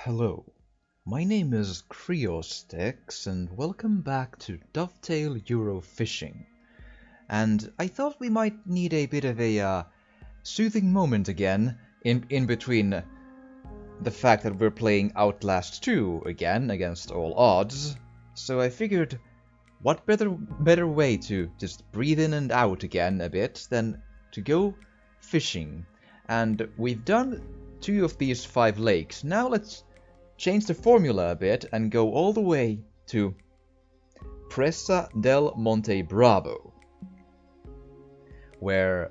Hello, my name is Creostix and welcome back to Dovetail Euro Fishing. And I thought we might need a bit of a soothing moment again in between the fact that we're playing Outlast 2 again against all odds. So I figured what better way to just breathe in and out again a bit than to go fishing. And we've done 2 of these 5 lakes. Now let's change the formula a bit and go all the way to Presa del Monte Bravo, where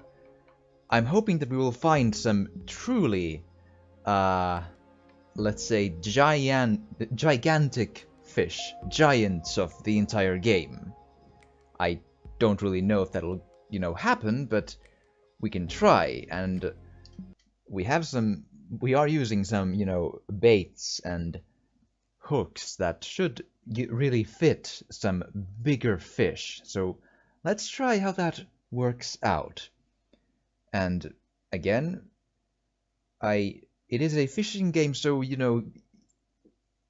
I'm hoping that we will find some truly, let's say, gigantic fish, giants of the entire game. I don't really know if that'll, happen, but we can try, and we are using some, baits and hooks that should really fit some bigger fish. So let's try how that works out. And again, it is a fishing game, so, we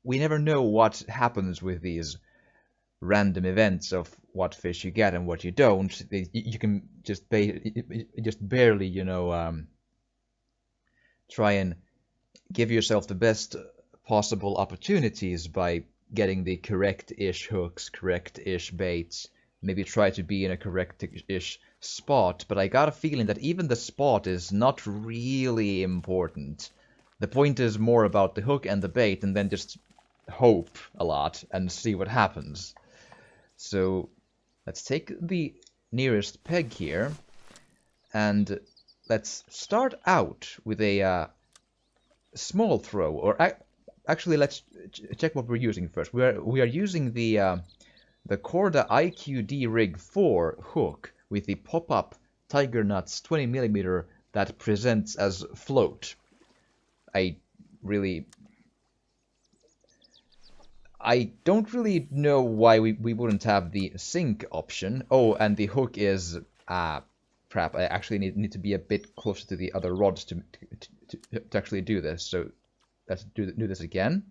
never know what happens with these random events of what fish you get and what you don't. You can just barely, try and give yourself the best possible opportunities by getting the correct-ish hooks, correct-ish baits, maybe try to be in a correct-ish spot, but I got a feeling that even the spot is not really important. The point is more about the hook and the bait, and then just hope a lot and see what happens. So let's take the nearest peg here, and let's start out with a small throw, or actually let's check what we're using first. We are using the Corda IQD Rig 4 hook with the pop-up Tiger Nuts 20mm that presents as float. I don't really know why we wouldn't have the sink option. Oh, and the hook is crap, I actually need to be a bit closer to the other rods to actually do this, so let's do this again.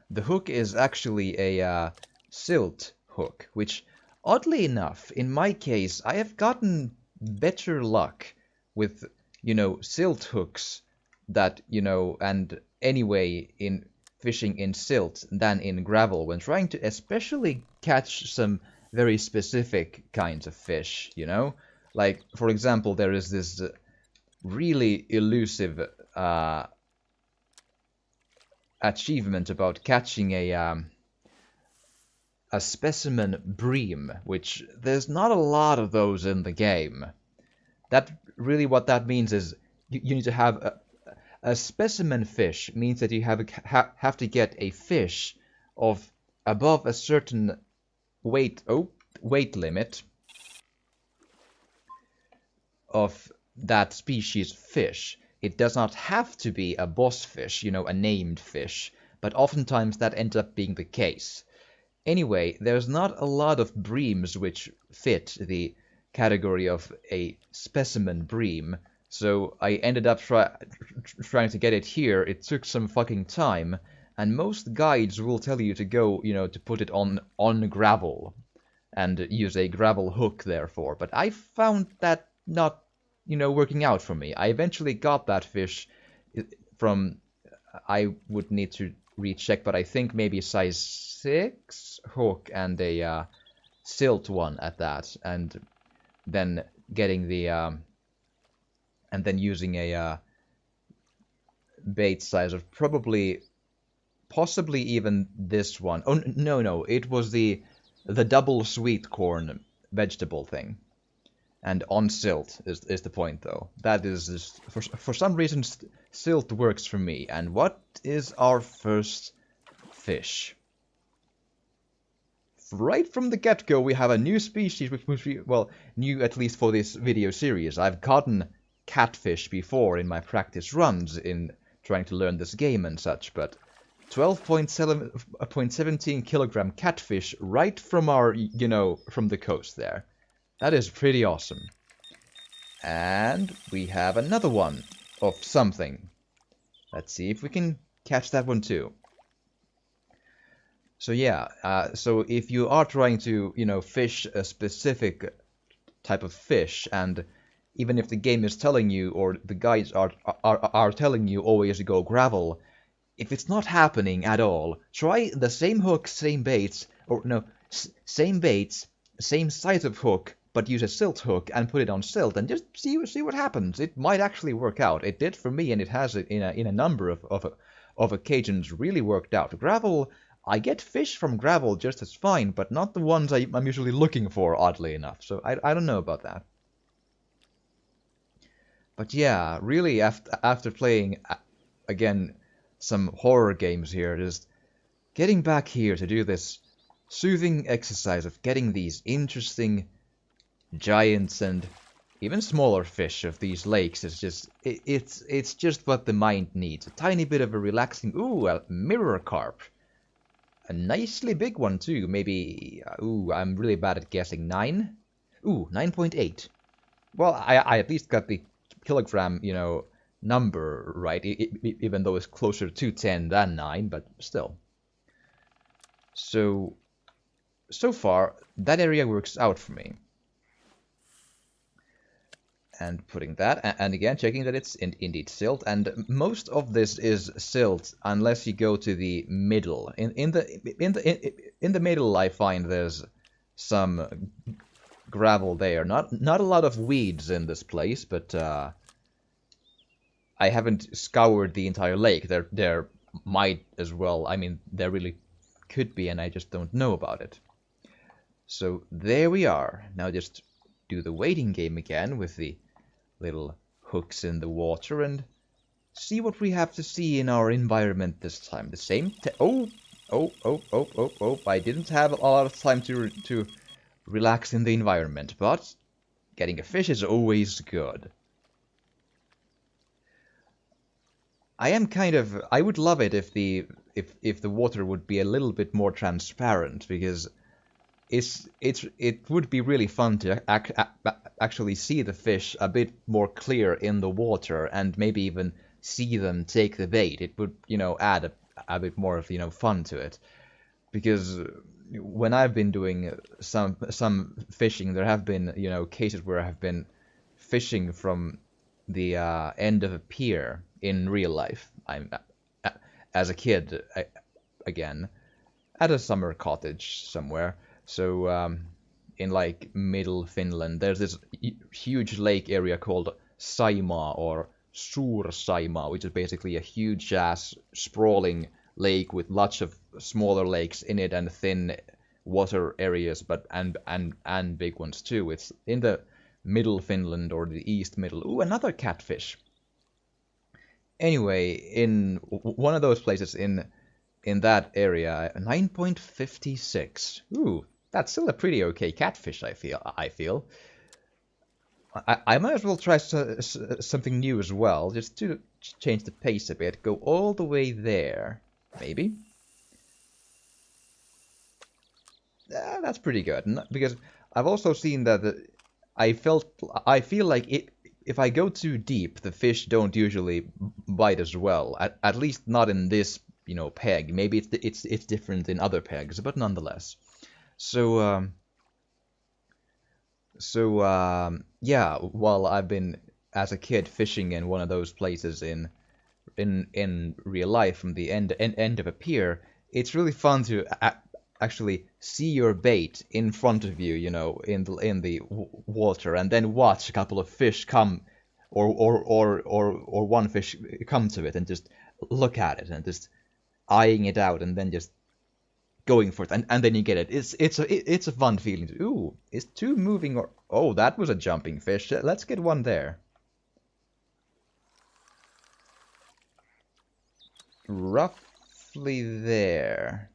The hook is actually a silt hook, which, oddly enough, in my case, I have gotten better luck with, silt hooks that, and anyway, in fishing in silt than in gravel when trying to especially catch some very specific kinds of fish, Like, for example, there is this really elusive achievement about catching a specimen bream, which there's not a lot of those in the game. What that means is you need to have a specimen fish means that you have to get a fish of above a certain weight limit of that species fish. It does not have to be a boss fish, a named fish, but oftentimes that ends up being the case. Anyway, there's not a lot of breams which fit the category of a specimen bream, so I ended up trying to get it here. It took some fucking time, and most guides will tell you to go, to put it on gravel, and use a gravel hook therefore, but I found that not, working out for me. I eventually got that fish from, I would need to recheck, but I think maybe size 6 hook and a silt one at that, and then getting the, and then using a bait size of possibly even this one. Oh, no, it was the double sweet corn vegetable thing. And on silt is the point, though. That is just, for some reason, silt works for me. And what is our first fish? Right from the get-go, we have a new species, which we, well, new at least for this video series. I've gotten catfish before in my practice runs in trying to learn this game and such, but 12.17 kilogram catfish right from our, from the coast there. That is pretty awesome. And we have another one of something. Let's see if we can catch that one too. So yeah, so if you are trying to, you know, fish a specific type of fish, and even if the game is telling you, or the guides are telling you always to go gravel, if it's not happening at all, try the same hook, same baits, or no, same baits, same size of hook, but use a silt hook and put it on silt, and just see what happens. It might actually work out. It did for me, and it has it in a number of occasions really worked out. Gravel, I get fish from gravel just as fine, but not the ones I'm usually looking for, oddly enough. So I don't know about that. But yeah, really after playing again some horror games here, just getting back here to do this soothing exercise of getting these interesting giants and even smaller fish of these lakes is just it's just what the mind needs. A tiny bit of a relaxing. Ooh, a mirror carp. A nicely big one too. Maybe ooh, I'm really bad at guessing. 9? Ooh, 9.8. Well, I at least got the kilogram, you know, number right, even though it's closer to 10 than 9, but still. So far, that area works out for me. And putting that, and again checking that it's indeed silt, and most of this is silt unless you go to the middle. In the middle, I find there's some gravel there. Not a lot of weeds in this place, but I haven't scoured the entire lake. There might as well. I mean, there really could be, and I just don't know about it. So there we are. Now just do the waiting game again with the little hooks in the water and see what we have to see in our environment this time. The same. Oh! I didn't have a lot of time to relax in the environment, but getting a fish is always good. I would love it if the water would be a little bit more transparent, because it would be really fun to actually see the fish a bit more clear in the water, and maybe even see them take the bait. It would, you know, add a bit more of, you know, fun to it. Because when I've been doing some fishing, there have been, you know, cases where I have been fishing from the end of a pier in real life. I'm as a kid, again, at a summer cottage somewhere. So in like middle Finland, there's this huge lake area called Saimaa, or Suur-Saimaa, which is basically a huge ass sprawling lake with lots of smaller lakes in it and thin water areas, but and big ones too. It's in the middle Finland, or the east middle. Ooh, another catfish. Anyway, in one of those places in that area, 9.56. Ooh, that's still a pretty okay catfish, I feel. I might as well try something new as well, just to change the pace a bit. Go all the way there, maybe. That's pretty good, because I've also seen that I feel like if I go too deep, the fish don't usually bite as well. At least not in this, you know, peg. Maybe it's different in other pegs, but nonetheless. So yeah, while I've been as a kid fishing in one of those places in real life from the end of a pier, it's really fun to actually see your bait in front of you, you know, in the water, and then watch a couple of fish come, or one fish come to it, and just look at it and just eyeing it out, and then just going for it, and then you get it. It's a fun feeling. Ooh, is two moving, or oh, that was a jumping fish. Let's get one there. Roughly there.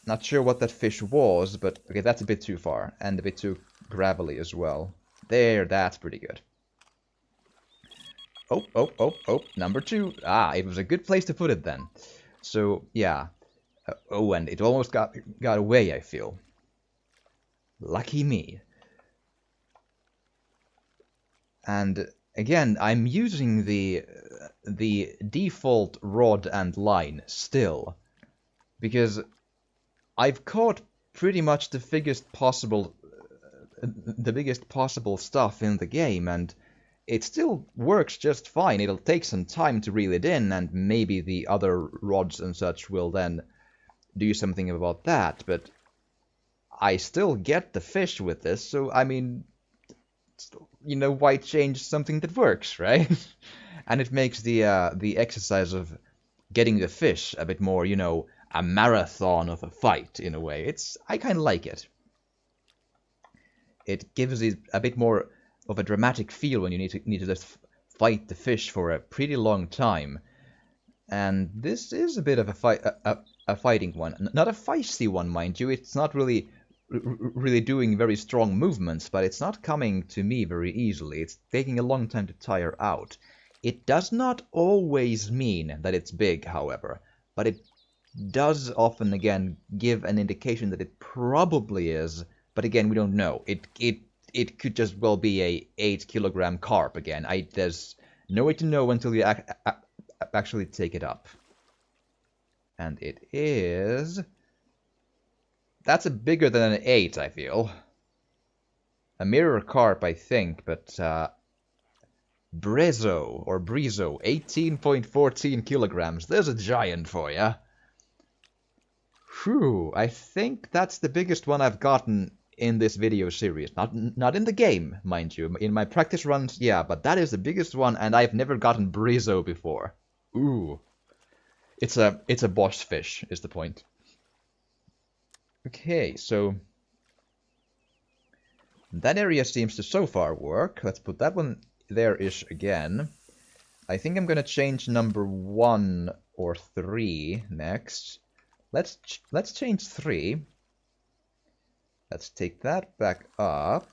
Not sure what that fish was, but okay, that's a bit too far, and a bit too gravelly as well. There, that's pretty good. Oh, number 2. Ah, it was a good place to put it then. So, yeah. Oh, and it almost got away, I feel. Lucky me. And again, I'm using the default rod and line still, because I've caught pretty much the biggest possible stuff in the game, and it still works just fine. It'll take some time to reel it in, and maybe the other rods and such will then do something about that, but I still get the fish with this, so I mean, you know, why change something that works, right? And it makes the exercise of getting the fish a bit more, you know, a marathon of a fight in a way. I kind of like it. It gives it a bit more of a dramatic feel when you need to just fight the fish for a pretty long time. And this is a bit of a fighting one, not a feisty one, mind you. It's not really doing very strong movements, but it's not coming to me very easily. It's taking a long time to tire out. It does not always mean that it's big, however, but it does often, again, give an indication that it probably is, but again, we don't know. It could just well be a 8-kilogram carp again. There's no way to know until you actually take it up. And it is... That's a bigger than an 8, I feel. A mirror carp, I think, but Brezo, 18.14 kilograms. There's a giant for ya. Whew, I think that's the biggest one I've gotten in this video series. Not in the game, mind you. In my practice runs, yeah, but that is the biggest one, and I've never gotten Brezo before. Ooh. It's a boss fish, is the point. Okay, so that area seems to so far work. Let's put that one there-ish again. I think I'm gonna change number 1 or 3 next. Let's change 3. Let's take that back up.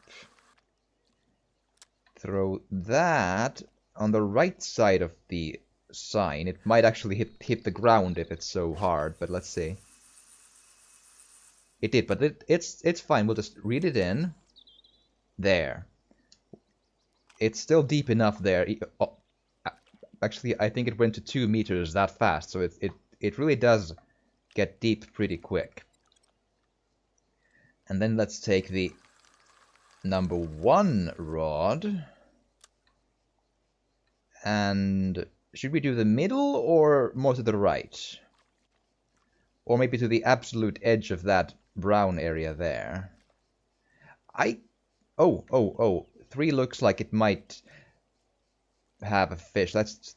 Throw that on the right side of the sign. It might actually hit the ground if it's so hard, but let's see. It did, but it's fine. We'll just read it in. There. It's still deep enough there. Oh, actually, I think it went to 2 meters that fast, so it really does get deep pretty quick. And then let's take the number 1 rod. And should we do the middle or more to the right? Or maybe to the absolute edge of that brown area there. Oh, 3 looks like it might have a fish. Let's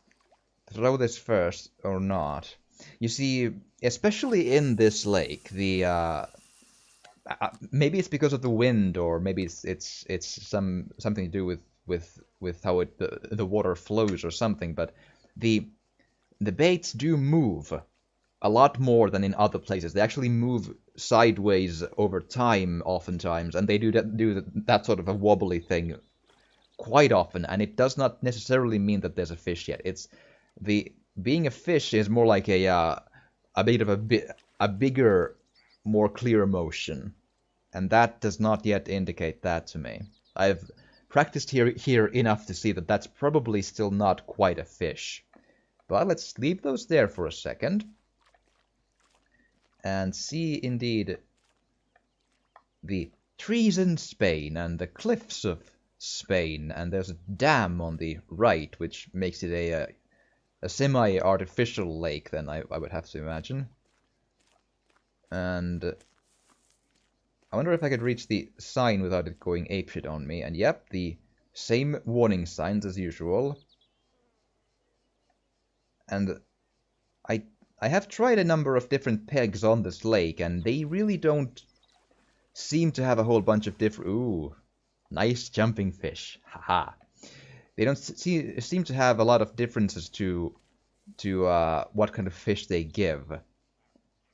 throw this first, or not. You see, especially in this lake, the maybe it's because of the wind, or maybe it's something to do with how the water flows or something. But the baits do move a lot more than in other places. They actually move sideways over time, oftentimes, and they do that sort of a wobbly thing quite often. And it does not necessarily mean that there's a fish yet. Being a fish is more like a bit of a bigger, more clear motion, and that does not yet indicate that to me. I've practiced here enough to see that that's probably still not quite a fish. But let's leave those there for a second. And see, indeed, the trees in Spain and the cliffs of Spain. And there's a dam on the right, which makes it a semi-artificial lake, then, I would have to imagine. And I wonder if I could reach the sign without it going apeshit on me. And yep, the same warning signs as usual. And I have tried a number of different pegs on this lake, and they really don't seem to have a whole bunch of different... Ooh, nice jumping fish. Haha. They don't seem to have a lot of differences to what kind of fish they give.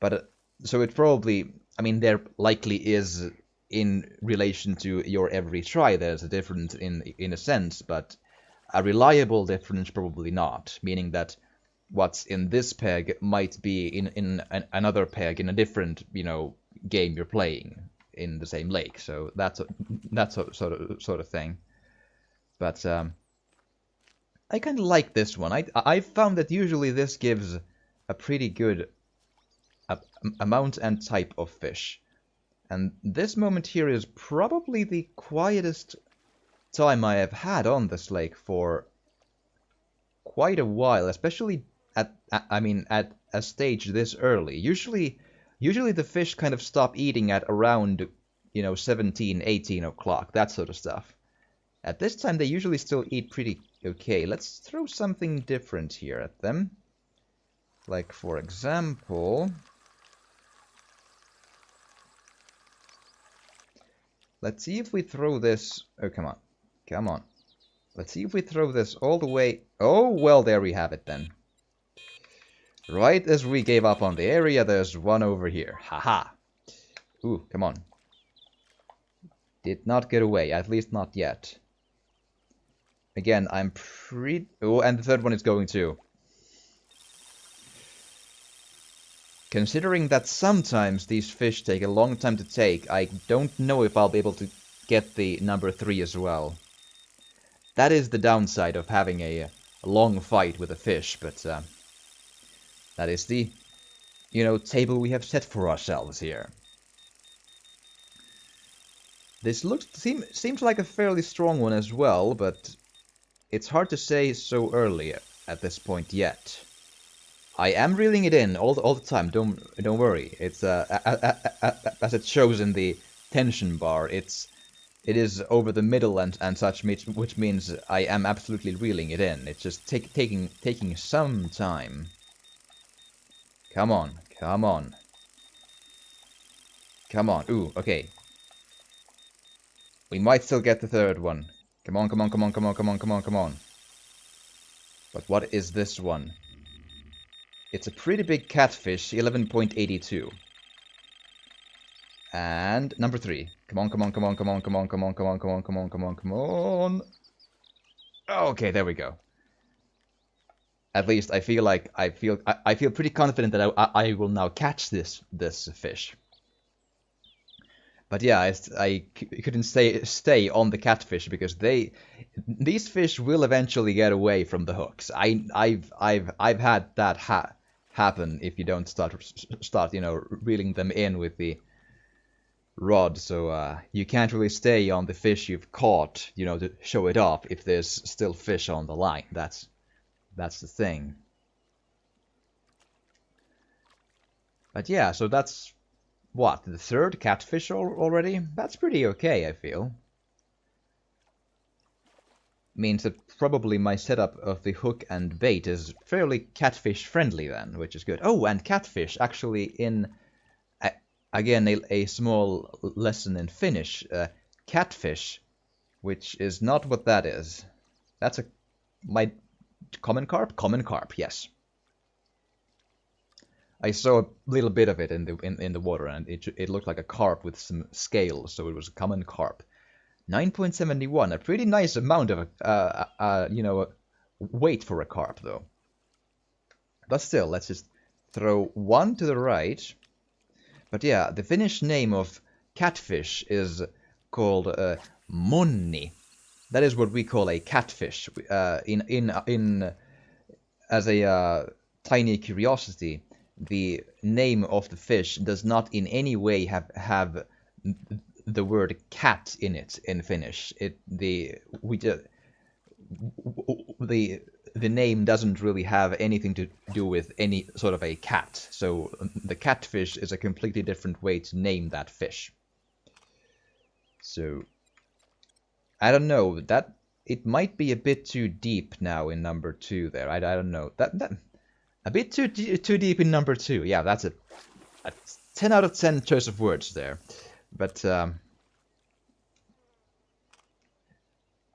But, so it probably... I mean, there likely is, in relation to your every try, there's a difference in a sense, but a reliable difference probably not, meaning that what's in this peg might be in another peg in a different, game you're playing in the same lake. So that's sort of thing. But I kind of like this one. I found that usually this gives a pretty good amount and type of fish. And this moment here is probably the quietest time I have had on this lake for quite a while, especially at a stage this early. Usually the fish kind of stop eating at around, 17, 18 o'clock, that sort of stuff. At this time, they usually still eat pretty okay. Let's throw something different here at them. Like, for example... Let's see if we throw this... Oh, come on. Come on. Let's see if we throw this all the way... Oh, well, there we have it then. Right as we gave up on the area, there's one over here. Haha. Ooh, come on. Did not get away, at least not yet. Again, I'm pretty... Oh, and the third one is going too. Considering that sometimes these fish take a long time to take, I don't know if I'll be able to get the number 3 as well. That is the downside of having a long fight with a fish, but that is the, table we have set for ourselves here. This seems like a fairly strong one as well, but it's hard to say so early at this point yet. I am reeling it in all the time. Don't worry. It's as it shows in the tension bar. It is over the middle and such, which means I am absolutely reeling it in. It's just taking some time. Come on, come on, come on. Ooh, okay. We might still get the third one. Come on, come on, come on, come on, come on, come on, come on. But what is this one? It's a pretty big catfish, 11.82. And number 3. Come on, come on, come on, come on, come on, come on, come on, come on, come on, come on, come on. Okay, there we go. At least I feel like I feel pretty confident that I will now catch this fish. But yeah, I couldn't stay on the catfish because these fish will eventually get away from the hooks. I've had that happen if you don't start reeling them in with the rod. So you can't really stay on the fish you've caught, to show it off if there's still fish on the line. That's the thing. But yeah, so that's what, the third catfish already? That's pretty okay, I feel. Means that probably my setup of the hook and bait is fairly catfish friendly then, which is good. Oh, and catfish actually in, again, a small lesson in Finnish. Catfish, which is not what that is. That's my common carp? Common carp, yes. I saw a little bit of it in the water, and it looked like a carp with some scales, so it was a common carp. 9.71, a pretty nice amount of weight for a carp, though. But still, let's just throw one to the right. But yeah, the Finnish name of catfish is called monni. That is what we call a catfish. As a tiny curiosity, the name of the fish does not in any way have the word cat in it in Finnish. The name doesn't really have anything to do with any sort of a cat. So the catfish is a completely different way to name that fish. So I don't know, that it might be a bit too deep now in number 2 there. I don't know. That a bit too deep in number 2. Yeah, that's a 10 out of 10 choice of words there. But I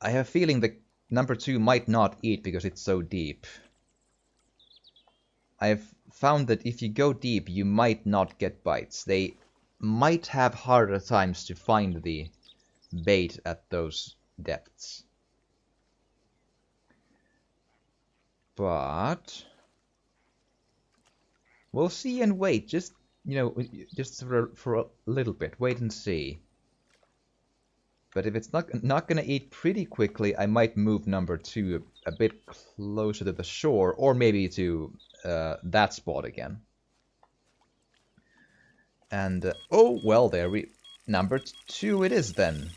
have a feeling that number 2 might not eat because it's so deep. I have found that if you go deep, you might not get bites. They might have harder times to find the bait at those depths. But we'll see and wait. Just for a little bit. Wait and see. But if it's not gonna eat pretty quickly, I might move number 2 a bit closer to the shore, or maybe to that spot again. And oh well, there we number 2 it is then.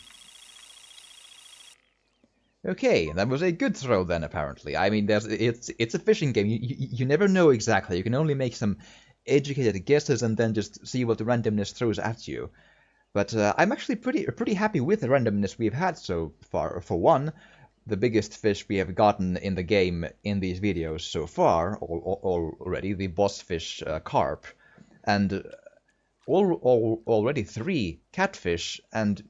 Okay, that was a good throw then, apparently. I mean, it's a fishing game. You never know exactly. You can only make some educated guesses and then just see what the randomness throws at you. But I'm actually pretty happy with the randomness we've had so far. For one, the biggest fish we have gotten in the game in these videos so far already, the boss fish carp, and already 3 catfish, and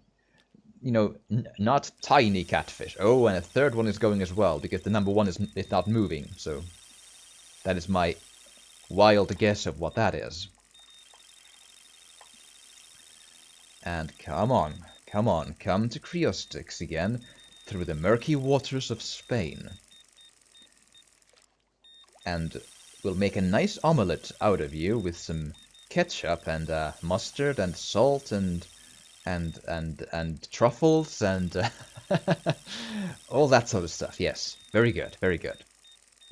you know, not tiny catfish. Oh, and a third one is going as well, because the number 1 is not moving, so that is my wild guess of what that is. And come on, come to Creostix again, through the murky waters of Spain. And we'll make a nice omelette out of you with some ketchup and mustard and salt and truffles and all that sort of stuff. Yes, very good, very good.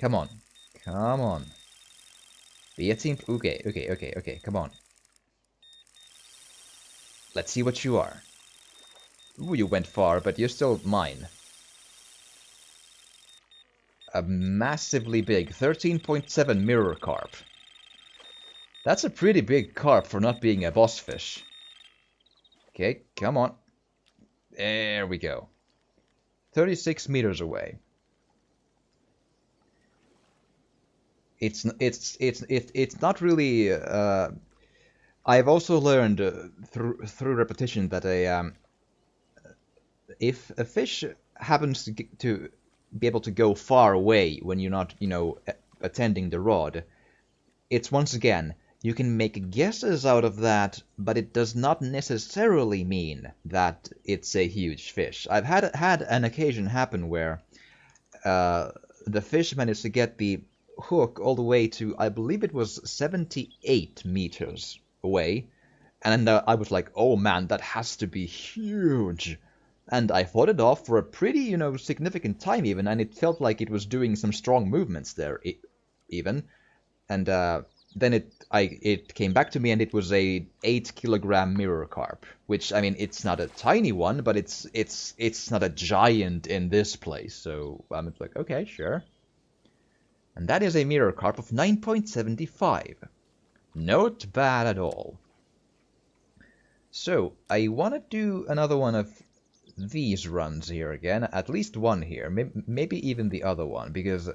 Come on, come on. Be a team. Okay, come on. Let's see what you are. Ooh, you went far, but you're still mine. A massively big 13.7 mirror carp. That's a pretty big carp for not being a boss fish. Okay, come on. There we go. 36 meters away. It's not really. I've also learned through repetition that if a fish happens to be able to go far away when you're not, you know, attending the rod, it's once again, you can make guesses out of that, but it does not necessarily mean that it's a huge fish. I've had an occasion happen where the fish managed to get the hook all the way to, I believe it was 78 meters away, and I was like, oh man, that has to be huge. And I fought it off for a pretty, you know, significant time even, and it felt like it was doing some strong movements there even. And then it came back to me, and it was a 8-kilogram mirror carp, which, I mean, it's not a tiny one, but it's not a giant in this place. So I'm like, okay, sure. And that is a mirror carp of 9.75. Not bad at all. So I want to do another one of these runs here again, at least one here, maybe even the other one, because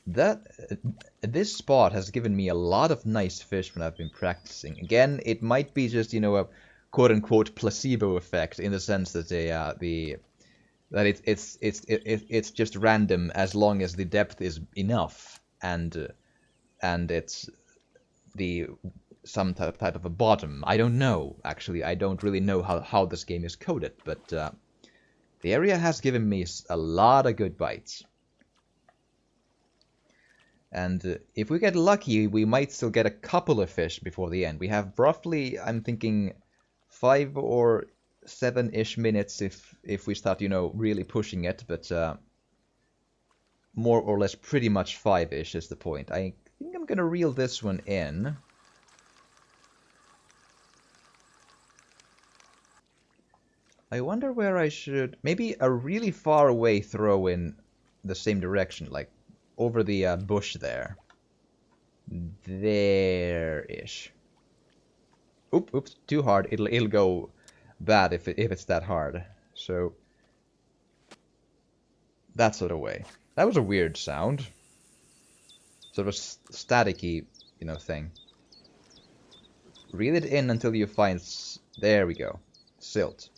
this spot has given me a lot of nice fish when I've been practicing. Again, it might be just, you know, a quote-unquote placebo effect, in the sense that it's just random as long as the depth is enough, and it's some type of a bottom. I don't know, actually. I don't really know how this game is coded, but the area has given me a lot of good bites. And if we get lucky, we might still get a couple of fish before the end. We have roughly, I'm thinking, 5 or 7-ish minutes if we start, you know, really pushing it, but more or less pretty much 5-ish is the point. I think I'm gonna reel this one in. I wonder where I should... Maybe a really far away throw in the same direction, like over the bush there. There-ish. Oops, too hard. It'll go bad if it's that hard. So that sort of way. That was a weird sound. Sort of a staticky, you know, thing. Reel it in until you find... There we go. Silt.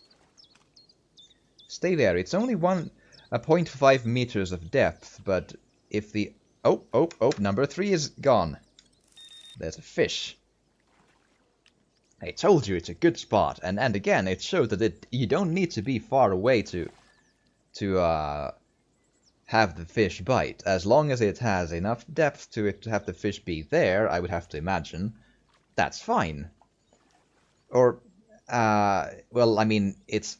Stay there. It's only 0.5 meters of depth, but if the... Oh, number 3 is gone. There's a fish. I told you it's a good spot, and again, it shows that you don't need to be far away to have the fish bite. As long as it has enough depth to it to have the fish be there, I would have to imagine, that's fine. Or, well, I mean, it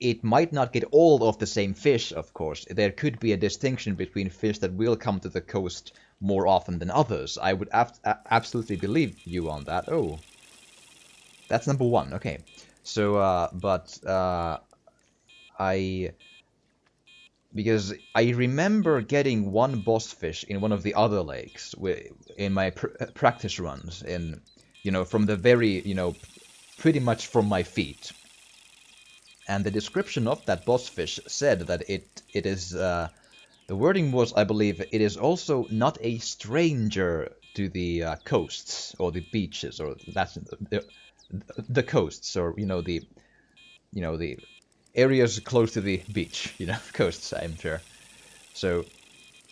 it might not get all of the same fish, of course. There could be a distinction between fish that will come to the coast more often than others. I would absolutely believe you on that. Oh, that's number one. Okay. So, because I remember getting one boss fish in one of the other lakes in my practice runs, from the very, pretty much from my feet. And the description of that boss fish said that it is, the wording was, I believe, it is also not a stranger to the coasts or the beaches, or that's the coasts, or the areas close to the beach, coasts, I'm sure. So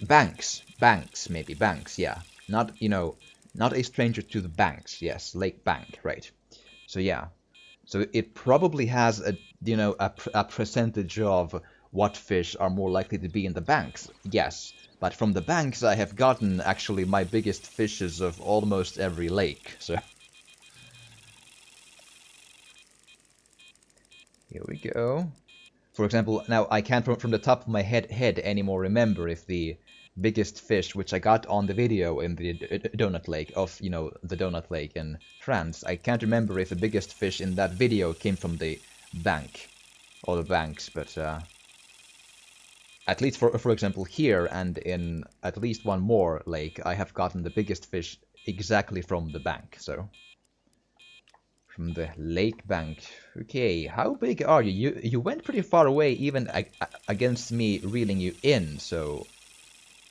banks, maybe banks, yeah. Not a stranger to the banks, yes, lake bank, right. So yeah. So it probably has a percentage of what fish are more likely to be in the banks, yes. But from the banks I have gotten actually my biggest fishes of almost every lake, so. Here we go. For example, now I can't from the top of my head anymore remember if the biggest fish, which I got on the video in the donut lake of, the donut lake in France, I can't remember if the biggest fish in that video came from the bank, or the banks, but at least for example here and in at least one more lake, I have gotten the biggest fish exactly from the bank, so. From the lake bank. Okay, how big are you? You went pretty far away even against me reeling you in, so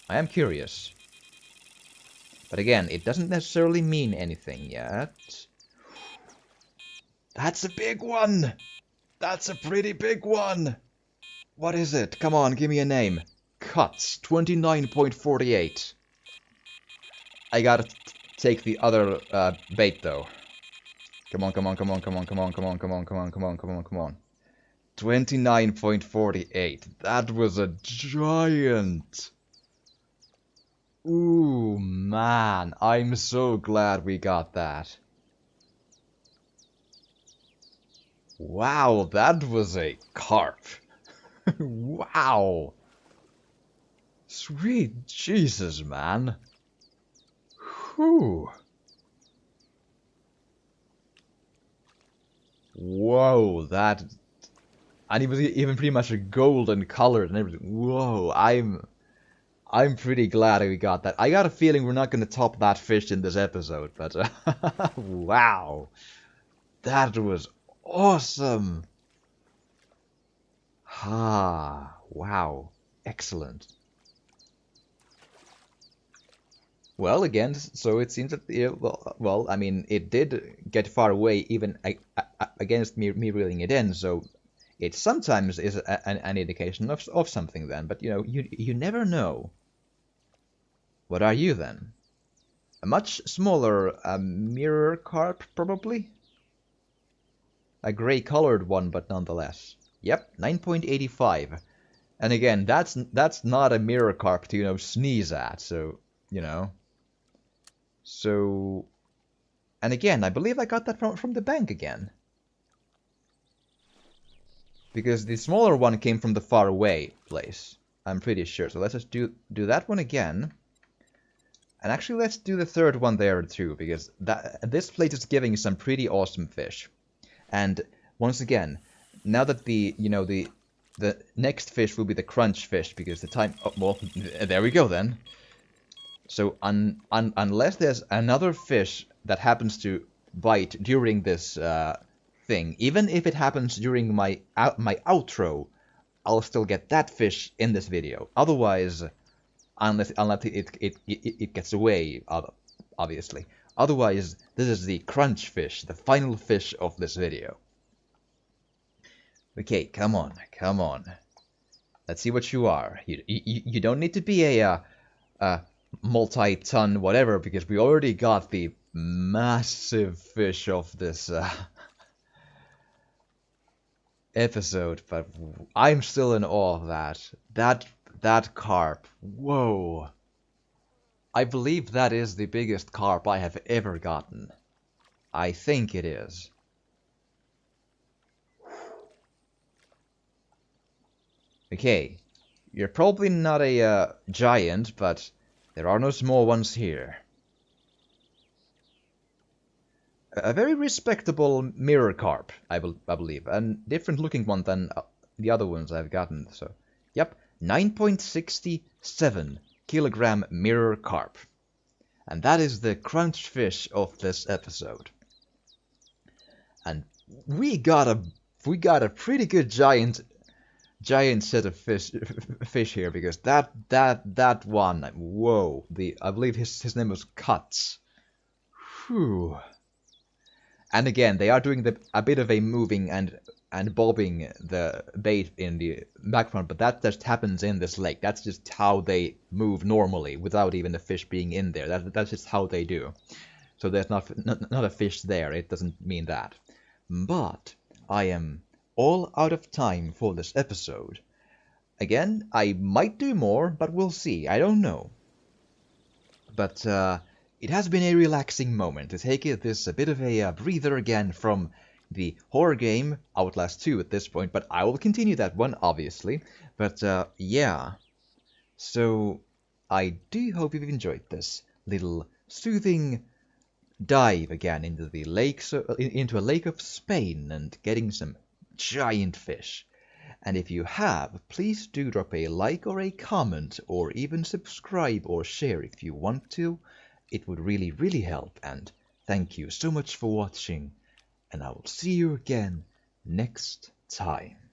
I am curious. But again, it doesn't necessarily mean anything yet. That's a big one! That's a pretty big one! What is it? Come on, give me a name. Cuts, 29.48. I gotta take the other bait though. Come on, come on, come on, come on, come on, come on, come on, come on, come on, come on, come on. 29.48. That was a giant. Ooh, man. I'm so glad we got that. Wow, that was a carp. Wow. Sweet Jesus, man. Whew. Whoa, that... And it was even pretty much a golden colored and everything. Whoa, I'm pretty glad we got that. I got a feeling we're not going to top that fish in this episode, but... wow. That was awesome. Ah, wow. Excellent. Well, again, so it seems that, well, I mean, it did get far away even against me reeling it in, so it sometimes is an indication of something then, but, you never know. What are you then? A much smaller mirror carp, probably? A gray-colored one, but nonetheless. Yep, 9.85. And again, that's not a mirror carp to, sneeze at, so, So, and again, I believe I got that from the bank again. Because the smaller one came from the far away place. I'm pretty sure. So let's just do that one again. And actually let's do the third one there too, because this place is giving some pretty awesome fish. And once again, now that the next fish will be the crunch fish, because the time... Oh, well, there we go then. So unless there's another fish that happens to bite during this thing, even if it happens during my outro, I'll still get that fish in this video. Otherwise, unless it gets away, obviously. Otherwise, this is the crunch fish, the final fish of this video. Okay, come on, come on. Let's see what you are. You don't need to be a multi-ton whatever, because we already got the massive fish of this episode, but I'm still in awe of that. That carp. Whoa. I believe that is the biggest carp I have ever gotten. I think it is. Okay, you're probably not a giant, but there are no small ones here. A very respectable mirror carp, I believe, and different looking one than the other ones I've gotten. So, yep, 9.67 kilogram mirror carp, and that is the crunch fish of this episode. And we got a pretty good giant set of fish here, because that one, whoa, I believe his name was Cuts. Whew. And again, they are doing a bit of a moving and bobbing the bait in the background, but that just happens in this lake. That's just how they move normally, without even the fish being in there. That's just how they do. So there's not a fish there. It doesn't mean that. But I am all out of time for this episode. Again, I might do more, but we'll see. I don't know. But it has been a relaxing moment to take this a bit of a breather again from the horror game Outlast 2 at this point, but I will continue that one, obviously. But yeah, so I do hope you've enjoyed this little soothing dive again into the lake, into a lake of Spain, and getting some giant fish. And if you have, please do drop a like or a comment, or even subscribe or share if you want to. It would really, really help, and thank you so much for watching, and I will see you again next time.